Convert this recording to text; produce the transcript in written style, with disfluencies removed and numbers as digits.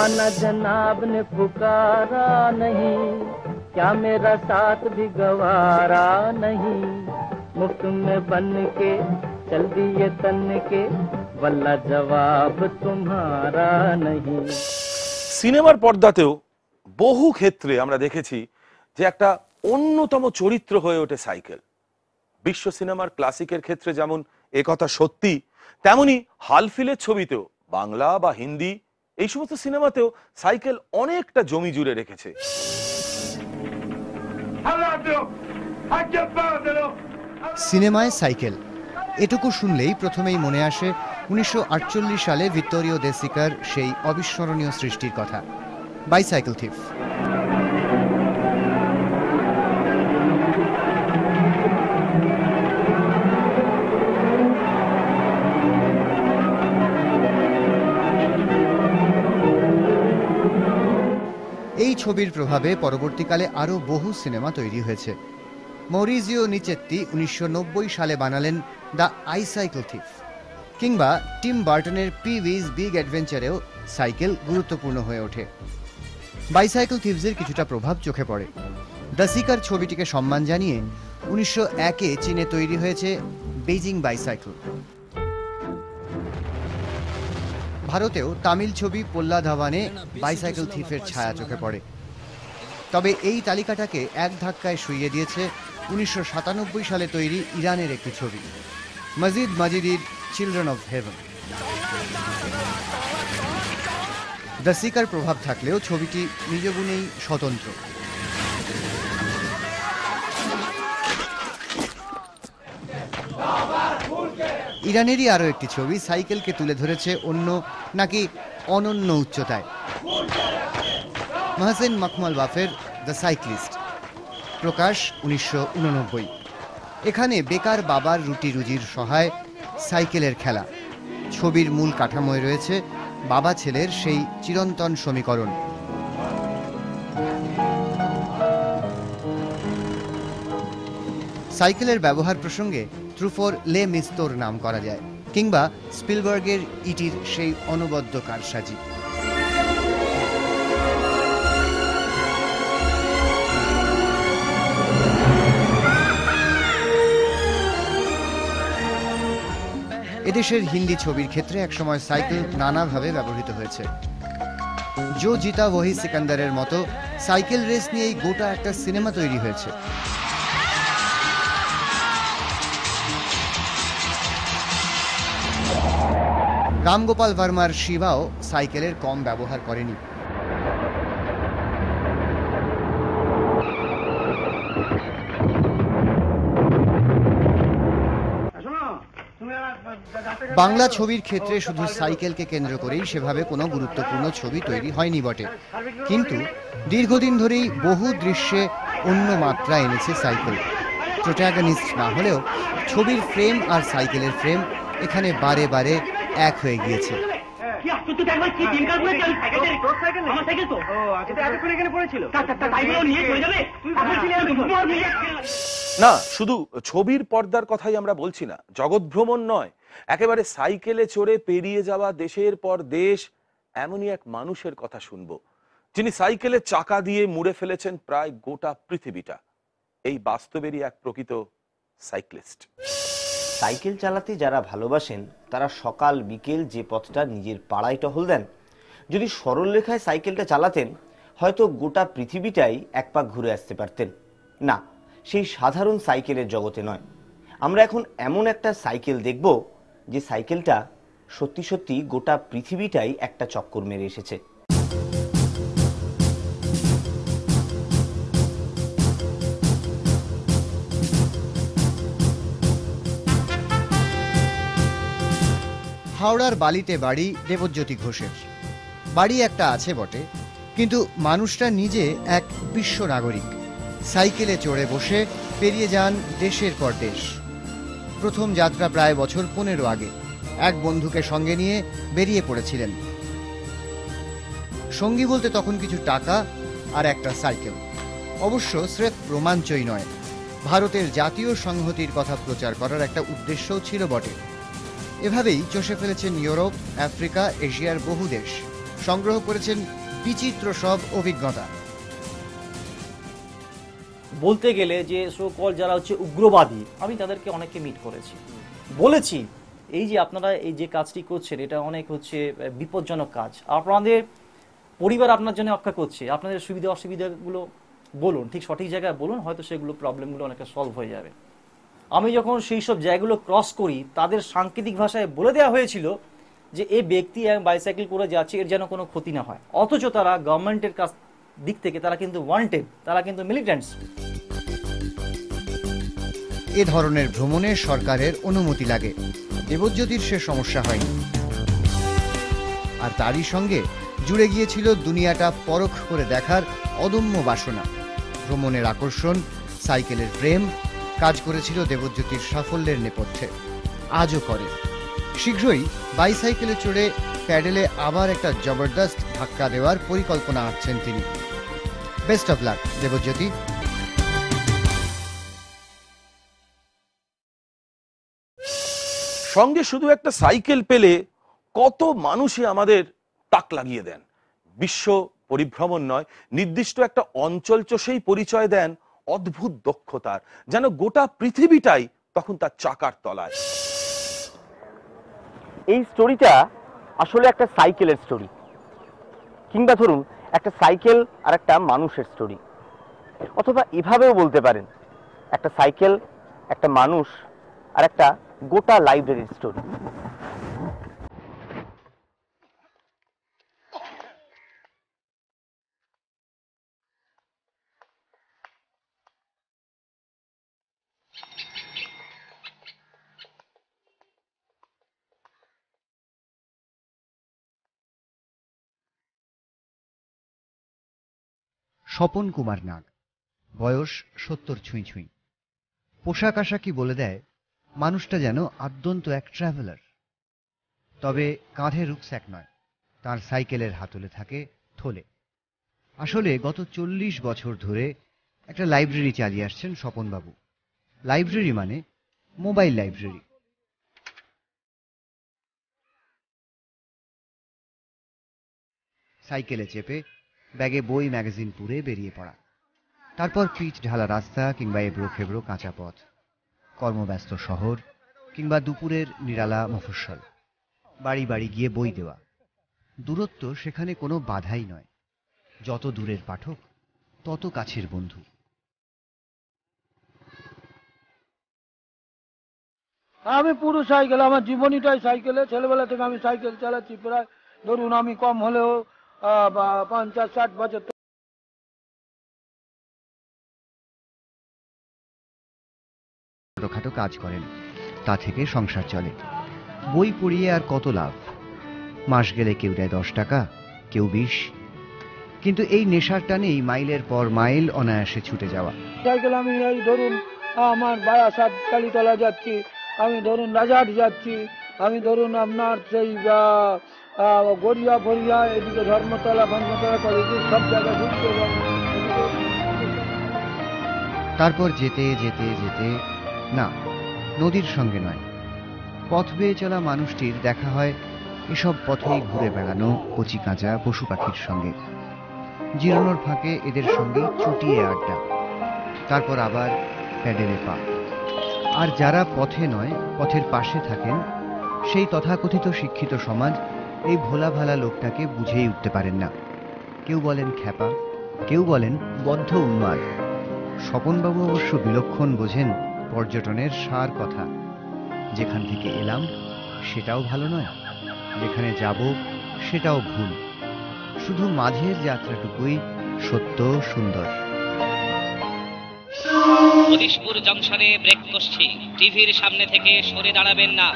माना जनाब ने पुकारा नहीं, क्या मेरा साथ भी गवारा नहीं, मुफ्त में बन के चल दिए तन के, वल्ला जवाब तुम्हारा नहीं। সিনেমার পর্দাতেও বহু ক্ষেত্রে আমরা দেখেছি যে একটা অন্যতম চরিত্র হয়ে ওঠে সাইকেল। বিশ্ব সিনেমার ক্লাসিকের ক্ষেত্রে যেমন একথা সত্যি, তেমনি হালফিলের ছবিতেও বাংলা বা হিন্দি এই সমস্ত সিনেমাতেও সাইকেল অনেকটা জমি জুড়ে রেখেছে। সিনেমায় সাইকেল এটুকু শুনলেই প্রথমেই মনে আসে 1948 সালে ভিত্তোরিও দে সিকার সেই অবিস্মরণীয় সৃষ্টির কথা, বাইসাইকেল থিফ। এই ছবির প্রভাবে পরবর্তীকালে আরও বহু সিনেমা তৈরি হয়েছে। মরিজিও নিচেত্তি 1990 সালে বানালেন দ্য আইসাইকেল থিফ, কিংবা টিম বার্টনের পি-উইজ বিগ অ্যাডভেঞ্চারেও সাইকেল গুরুত্বপূর্ণ হয়ে ওঠে। বাইসাইকেল থিভসের কিছুটা প্রভাব চোখে পড়ে। দ্য সিকার ছবিটিকে সম্মান জানিয়ে 1901-এ চীনে তৈরি হয়েছে বেইজিং বাইসাইকেল। ভারতেও তামিল ছবি পোল্লা ধাওয়ানে বাইসাইকেল থিফের ছায়া চোখে পড়ে। তবে এই তালিকাটাকে এক ধাক্কায় শুইয়ে দিয়েছে 1997 সালে তৈরি ইরানের একটি ছবি, মজিদ মাজিদির চিলড্রেন অফ হেভেন। দ্য সিকার প্রভাব থাকলেও ছবিটি নিজ গুণেই স্বতন্ত্র। ইরানেরই আরও একটি ছবি সাইকেলকে তুলে ধরেছে অন্য নাকি অনন্য উচ্চতায়, মহসেন মখমল বাফের দ্য সাইক্লিস্ট, প্রকাশ 1989। এখানে বেকার বাবার রুটি রুজির সহায় সাইকেলের খেলা। ছবির মূল কাঠামোয় রয়েছে বাবা ছেলের সেই চিরন্তন সমীকরণ। সাইকেলের ব্যবহার প্রসঙ্গে ট্রুফোর লে মিস্তোর নাম করা যায়, কিংবা স্পিলবার্গের ইটির সেই অনবদ্য কারসাজি। এদেশের হিন্দি ছবির ক্ষেত্রে একসময় সাইকেল নানাভাবে ব্যবহৃত হয়েছে। জো জিতা ওহি সিকান্দারের মতো সাইকেল রেস নিয়েই গোটা একটা সিনেমা তৈরি হয়েছে। রামগোপাল ভার্মার শিবাও সাইকেলের কম ব্যবহার করেনি। বাংলা ছবির ক্ষেত্রে শুধু সাইকেলকে কেন্দ্র করেই সেভাবে কোনো গুরুত্বপূর্ণ ছবি তৈরি হয়নি বটে, কিন্তু দীর্ঘদিন ধরেই বহু দৃশ্যে অন্য মাত্রা এনেছে সাইকেল। প্রোটাগনিস্ট না হলেও ছবির ফ্রেম আর সাইকেলের ফ্রেম এখানে বারে বারে এক হয়ে গিয়েছে। না, শুধু ছবির পর্দার কথাই আমরা বলছি না, জগৎ ভ্রমণ নয়, একেবারে সাইকেলে চড়ে পেরিয়ে যাওয়া দেশের পর দেশ এমনই এক মানুষের কথা শুনবো, যিনি সাইকেলের চাকা দিয়ে মুড়ে ফেলেছেন প্রায় গোটা পৃথিবীটা। এই বাস্তবেরই এক প্রকৃত সাইক্লিস্ট। সাইকেল চালাতে যারা ভালোবাসেন তারা সকাল বিকেল যে পথটা নিজের পাড়ায় টহল দেন, যদি সরল রেখায় সাইকেলটা চালাতেন হয়তো গোটা পৃথিবীটাই এক পাক ঘুরে আসতে পারতেন। না, সেই সাধারণ সাইকেলের জগতে নয়, আমরা এখন এমন একটা সাইকেল দেখব যে সাইকেলটা সত্যি সত্যি গোটা পৃথিবীটাই একটা চক্কর মেরে এসেছে। হাওড়ার বালিতে বাড়ি দেবজ্যোতি ঘোষের। বাড়ি একটা আছে বটে, কিন্তু মানুষটা নিজে এক বিশ্ব নাগরিক। সাইকেলে চড়ে বসে পেরিয়ে যান দেশের পর দেশ। প্রথম যাত্রা প্রায় বছর 15 আগে এক বন্ধুকে সঙ্গে নিয়ে বেরিয়ে পড়েছিলেন। সঙ্গী বলতে তখন কিছু টাকা আর একটা সাইকেল। অবশ্য স্রেফ রোমাঞ্চই নয়, ভারতের জাতীয় সংহতির কথা প্রচার করার একটা উদ্দেশ্যও ছিল বটে। এভাবেই চষে ফেলেছেন ইউরোপ, আফ্রিকা, এশিয়ার বহু দেশ। সংগ্রহ করেছেন বিচিত্র সব অভিজ্ঞতা। বলতে গেলে যে সো কল যারা হচ্ছে উগ্রবাদী, আমি তাদেরকে অনেককে মিট করেছি, বলেছি এই যে আপনারা এই যে কাজটি করছেন এটা অনেক হচ্ছে বিপজ্জনক কাজ, আপনাদের পরিবার আপনার জন্য অপেক্ষা করছে, আপনাদের সুবিধা অসুবিধাগুলো বলুন, ঠিক সঠিক জায়গায় বলুন, হয়তো সেগুলো প্রবলেমগুলো অনেকটা সলভ হয়ে যাবে। আমি যখন সেই সব জায়গাগুলো ক্রস করি তাদের সাংকেতিক ভাষায় বলে দেওয়া হয়েছিল যে এই ব্যক্তি বাইসাইকেল করে যাচ্ছে, এর যেন কোনো ক্ষতি না হয়, অথচ তারা গভর্নমেন্টের কাছ দিক থেকে তারা কিন্তু ওয়ান্টেড, তারা কিন্তু মিলিটেন্টস। এ ধরনের ভ্রমণে সরকারের অনুমতি লাগে, দেবজ্যোতির সে সমস্যা হয়নি। আর তারই সঙ্গে জুড়ে গিয়েছিল দুনিয়াটা পরখ করে দেখার অদম্য বাসনা। ভ্রমণের আকর্ষণ, সাইকেলের প্রেম কাজ করেছিল দেবজ্যোতির সাফল্যের নেপথ্যে, আজও করে। শীঘ্রই বাইসাইকেলে চড়ে প্যাডেলে আবার একটা জবরদস্ত ধাক্কা দেওয়ার পরিকল্পনা আঁটছেন তিনি। Best of luck Debjyoti. সঙ্গে শুধু একটা সাইকেল পেলে কত মানুষই আমাদের তাক লাগিয়ে দেন। বিশ্ব পরিভ্রমণ নয়, নির্দিষ্ট একটা অঞ্চল চষেই পরিচয় দেন অদ্ভুত দক্ষতার, যেন গোটা পৃথিবীটাই তখন তার চাকার তলায়। এই স্টোরিটা আসলে একটা সাইকেলের স্টোরি, কিংবা ধরুন একটা সাইকেল আর একটা মানুষের স্টোরি, অথবা এভাবেও বলতে পারেন একটা সাইকেল, একটা মানুষ আর একটা গোটা লাইব্রেরির স্টোরি। স্বপন কুমার নাগ, বয়স 70 ছুঁই ছুঁই। পোশাক আশাকই বলে দেয় মানুষটা যেন আদ্যন্ত এক ট্রাভেলার। তবে কাঁধে রুকস্যাক নয়, তার সাইকেলের হাতলে থাকে থলে। আসলে গত 40 বছর ধরে একটা লাইব্রেরি চালিয়ে আসছেন স্বপনবাবু। লাইব্রেরি মানে মোবাইল লাইব্রেরি। সাইকেলে চেপে ব্যাগে বই ম্যাগাজিন পুরে বেরিয়ে পড়া, তারপর পিচ ঢালা রাস্তা কিংবা এবড়ো খেবড়ো কাঁচা পথ, কর্মব্যস্ত শহর কিংবা দুপুরের নিরালা মফস্বল, বাড়ি বাড়ি গিয়ে বই দেওয়া। দূরত্ব সেখানে কোনো বাধাই নয়, যত দূরের পাঠক তত কাছের বন্ধু। আমি পুরো সাইকেল, আমার জীবনীটাই সাইকেলে। ছেলেবেলা থেকে আমি সাইকেল চালাচ্ছি, প্রায় ধরুন আমি কম হলেও 50-60 বছর। ছোটখাটো কাজ করেন, তা থেকে সংসার চলে। বই পড়িয়ে আর কত লাভ? মাস গেলে কেউ দেয় 10 টাকা, কেউ 20। কিন্তু এই নেশার টানেই মাইলের পর মাইল অনায়াসে ছুটে যাওয়া। সাইকেল আমি এই ধরুন আমার বারাসাত কালীতলা যাচ্ছি, আমি ধরুন রাজাহাট যাচ্ছি, আমি ধরুন আপনার সেই গড়িয়া ফরিয়া এদিকে ধর্মতলা কলেজ সব জায়গায় ঘুরতে। তারপর যেতে যেতে যেতে, না, নদীর সঙ্গে নয়, পথ বেয়ে চলা মানুষটির দেখা হয় এসব পথেই ঘুরে বেড়ানো কচি কাঁচা পশু পাখির সঙ্গে। জিরানোর ফাঁকে এদের সঙ্গে চুটিয়ে আড্ডা, তারপর আবার প্যাডেলে পা। আর যারা পথে নয় পথের পাশে থাকেন, সেই তথাকথিত শিক্ষিত সমাজ এই ভোলা ভালা লোকটাকে বুঝেই উঠতে পারেন না। কেউ বলেন খ্যাপা, কেউ বলেন বদ্ধ উন্মাদ। স্বপনবাবু অবশ্য বিলক্ষণ বোঝেন পর্যটনের সার কথা। যেখান থেকে এলাম সেটাও ভালো নয়, যেখানে যাব সেটাও ভুল, শুধু মাঝের যাত্রাটুকুই সত্য সুন্দর। হরিশপুর জংশনে ব্রেক করছি, টিভির সামনে থেকে সরে দাঁড়াবেন না।